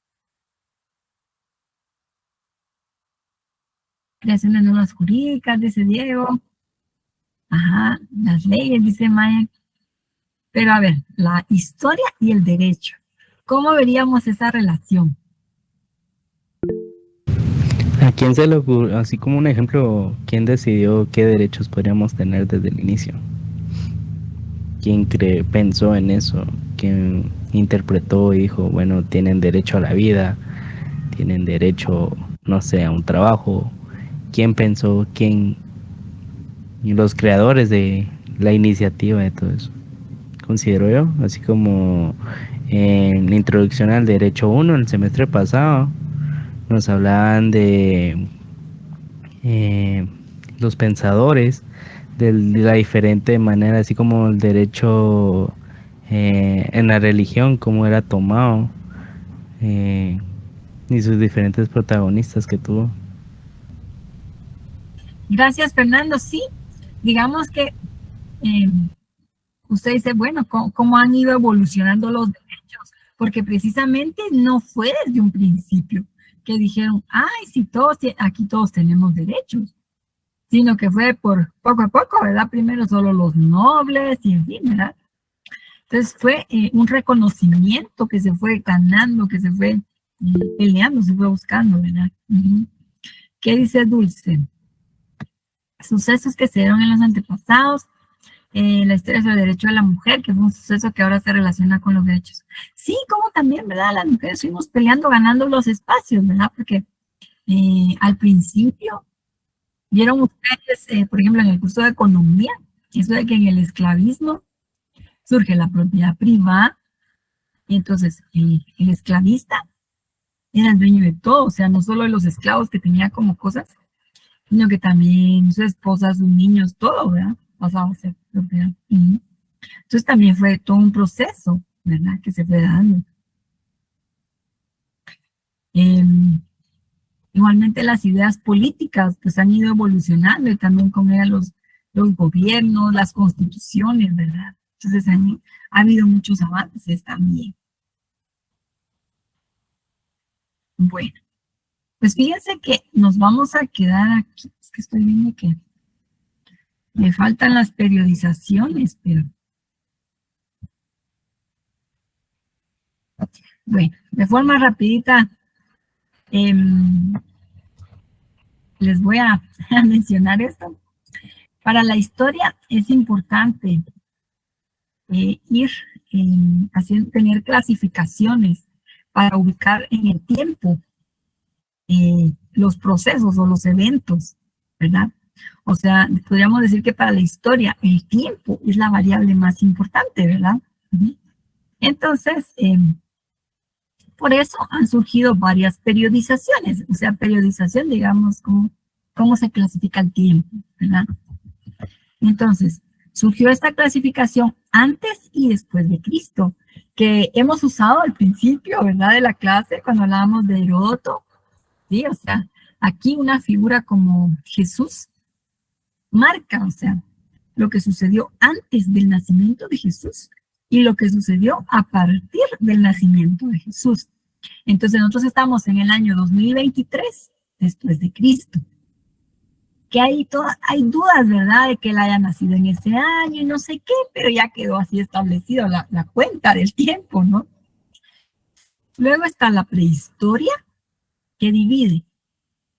Creación de normas jurídicas, dice Diego. Ajá, las leyes, dice Maya. Pero a ver, la historia y el derecho. ¿Cómo veríamos esa relación? ¿A quién se le ocurrió, así como un ejemplo, quién decidió qué derechos podríamos tener desde el inicio? ¿Quién pensó en eso? ¿Quién interpretó y dijo, bueno, tienen derecho a la vida, tienen derecho, no sé, a un trabajo? ¿Quién pensó? ¿Quién? Y los creadores de la iniciativa de todo eso, considero yo, así como en la introducción al derecho 1 el semestre pasado nos hablaban de los pensadores de la diferente manera, así como el derecho en la religión, cómo era tomado y sus diferentes protagonistas que tuvo. Gracias, Fernando. Sí, digamos que usted dice, bueno, ¿cómo han ido evolucionando los derechos? Porque precisamente no fue desde un principio que dijeron, ay, sí, aquí todos tenemos derechos, sino que fue por poco a poco, ¿verdad? Primero solo los nobles y en fin, ¿verdad? Entonces fue un reconocimiento que se fue ganando, que se fue peleando, se fue buscando, ¿verdad? ¿Qué dice Dulce? Sucesos que se dieron en los antepasados. La historia sobre el derecho de la mujer, que fue un suceso que ahora se relaciona con los derechos. Sí, como también, ¿verdad? Las mujeres fuimos peleando, ganando los espacios, ¿verdad? Porque al principio, vieron ustedes, por ejemplo, en el curso de economía, eso de que en el esclavismo surge la propiedad privada, y entonces el esclavista era el dueño de todo, o sea, no solo de los esclavos que tenía como cosas, sino que también su esposa, sus niños, todo, ¿verdad? Pasaba a ser propiedad. Entonces también fue todo un proceso, ¿verdad? Que se fue dando. Igualmente las ideas políticas pues han ido evolucionando y también con ellas los gobiernos, las constituciones, ¿verdad? Entonces ha habido muchos avances también. Bueno, pues fíjense que nos vamos a quedar aquí. Es que estoy viendo que me faltan las periodizaciones, pero... Bueno, de forma rapidita, les voy a mencionar esto. Para la historia es importante tener clasificaciones para ubicar en el tiempo los procesos o los eventos, ¿verdad? O sea, podríamos decir que para la historia el tiempo es la variable más importante, ¿verdad? Entonces, Por eso han surgido varias periodizaciones, o sea, periodización, digamos, cómo se clasifica el tiempo, ¿verdad? Entonces, surgió esta clasificación antes y después de Cristo, que hemos usado al principio, ¿verdad?, de la clase, cuando hablábamos de Heródoto, ¿sí? O sea, aquí una figura como Jesús marca, o sea, lo que sucedió antes del nacimiento de Jesús y lo que sucedió a partir del nacimiento de Jesús. Entonces nosotros estamos en el año 2023 después de Cristo. Que hay dudas, ¿verdad?, de que él haya nacido en ese año y no sé qué, pero ya quedó así establecido la cuenta del tiempo, ¿no? Luego está la prehistoria, que divide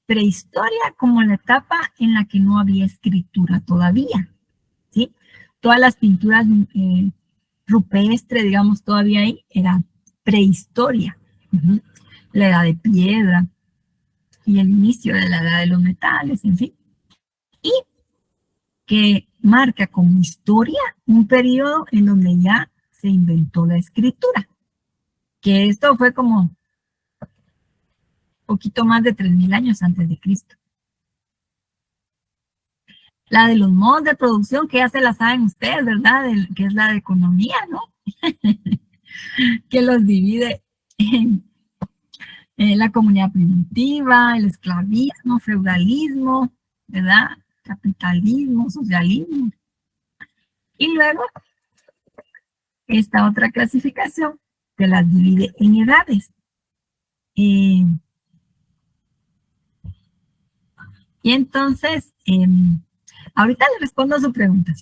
prehistoria como la etapa en la que no había escritura todavía, ¿sí? Todas las pinturas rupestres, digamos, todavía ahí, era prehistoria. La edad de piedra y el inicio de la edad de los metales, en fin. Y que marca como historia un periodo en donde ya se inventó la escritura. Que esto fue como poquito más de 3000 años antes de Cristo. La de los modos de producción, que ya se la saben ustedes, ¿verdad? Que es la de economía, ¿no? Que los divide en la comunidad primitiva, el esclavismo, feudalismo, ¿verdad? Capitalismo, socialismo. Y luego, esta otra clasificación que las divide en edades. Y entonces, ahorita le respondo a su pregunta.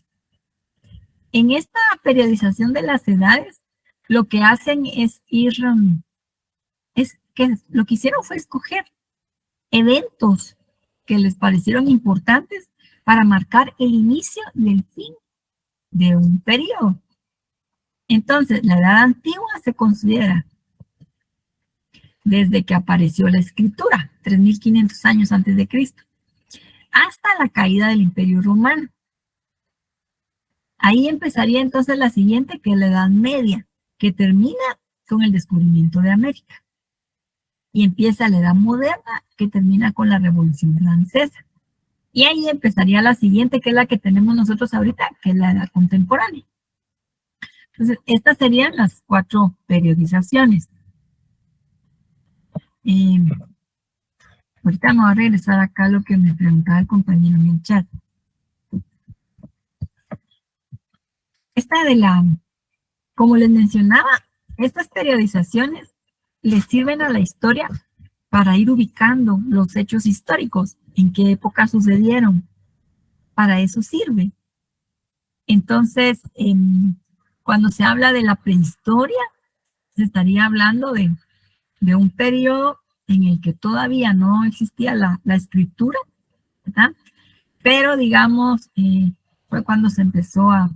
En esta periodización de las edades, lo que hacen es lo que hicieron fue escoger eventos que les parecieron importantes para marcar el inicio y el fin de un periodo. Entonces, la edad antigua se considera desde que apareció la escritura, 3500 años antes de Cristo, hasta la caída del Imperio Romano. Ahí empezaría entonces la siguiente, que es la Edad Media, que termina con el descubrimiento de América. Y empieza la Edad Moderna, que termina con la Revolución Francesa. Y ahí empezaría la siguiente, que es la que tenemos nosotros ahorita, que es la Edad Contemporánea. Entonces, estas serían las 4 periodizaciones. Ahorita me voy a regresar acá a lo que me preguntaba el compañero en el chat. Esta como les mencionaba, estas periodizaciones les sirven a la historia para ir ubicando los hechos históricos, en qué época sucedieron. Para eso sirve. Entonces, cuando se habla de la prehistoria, se estaría hablando de un periodo en el que todavía no existía la escritura, ¿verdad? Pero, digamos, fue cuando se empezó a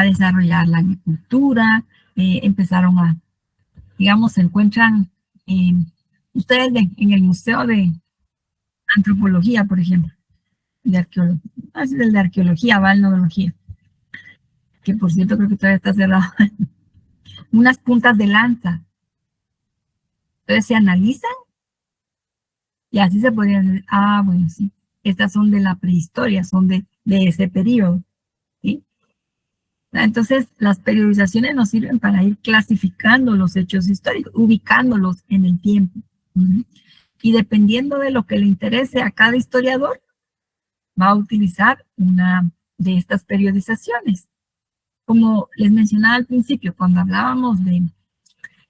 desarrollar la agricultura, empezaron digamos, se encuentran, ustedes ven en el Museo de Antropología, por ejemplo, de arqueología, el de arqueología, balneología, que por cierto creo que todavía está cerrado, unas puntas de lanza. Entonces se analizan y así se podrían decir, bueno, sí, estas son de la prehistoria, son de ese periodo, ¿sí? Entonces, las periodizaciones nos sirven para ir clasificando los hechos históricos, ubicándolos en el tiempo. Y dependiendo de lo que le interese a cada historiador, va a utilizar una de estas periodizaciones. Como les mencionaba al principio, cuando hablábamos de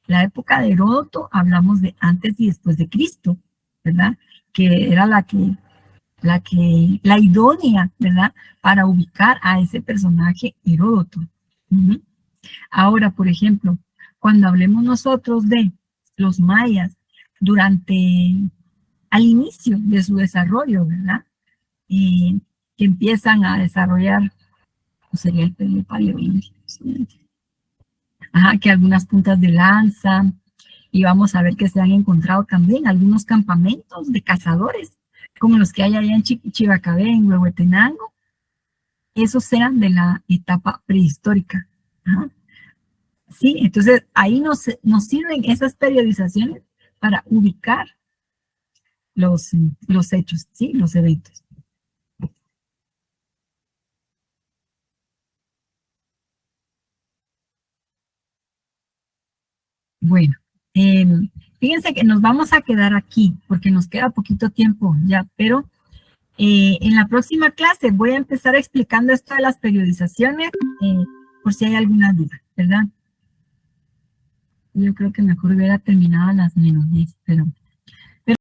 la época de Heródoto, hablamos de antes y después de Cristo, ¿verdad? Que era la idónea, ¿verdad?, para ubicar a ese personaje Heródoto. Ahora, por ejemplo, cuando hablemos nosotros de los mayas al inicio de su desarrollo, ¿verdad?, que empiezan a desarrollar, sería el paleolítico, que algunas puntas de lanza, y vamos a ver que se han encontrado también algunos campamentos de cazadores, como los que hay allá en Chivacabé, en Huehuetenango. Esos eran de la etapa prehistórica. Sí, entonces ahí nos sirven esas periodizaciones para ubicar los hechos, ¿sí? Los eventos. Bueno, fíjense que nos vamos a quedar aquí porque nos queda poquito tiempo ya, pero en la próxima clase voy a empezar explicando esto de las periodizaciones por si hay alguna duda, ¿verdad? Yo creo que mejor hubiera terminado a las -10, pero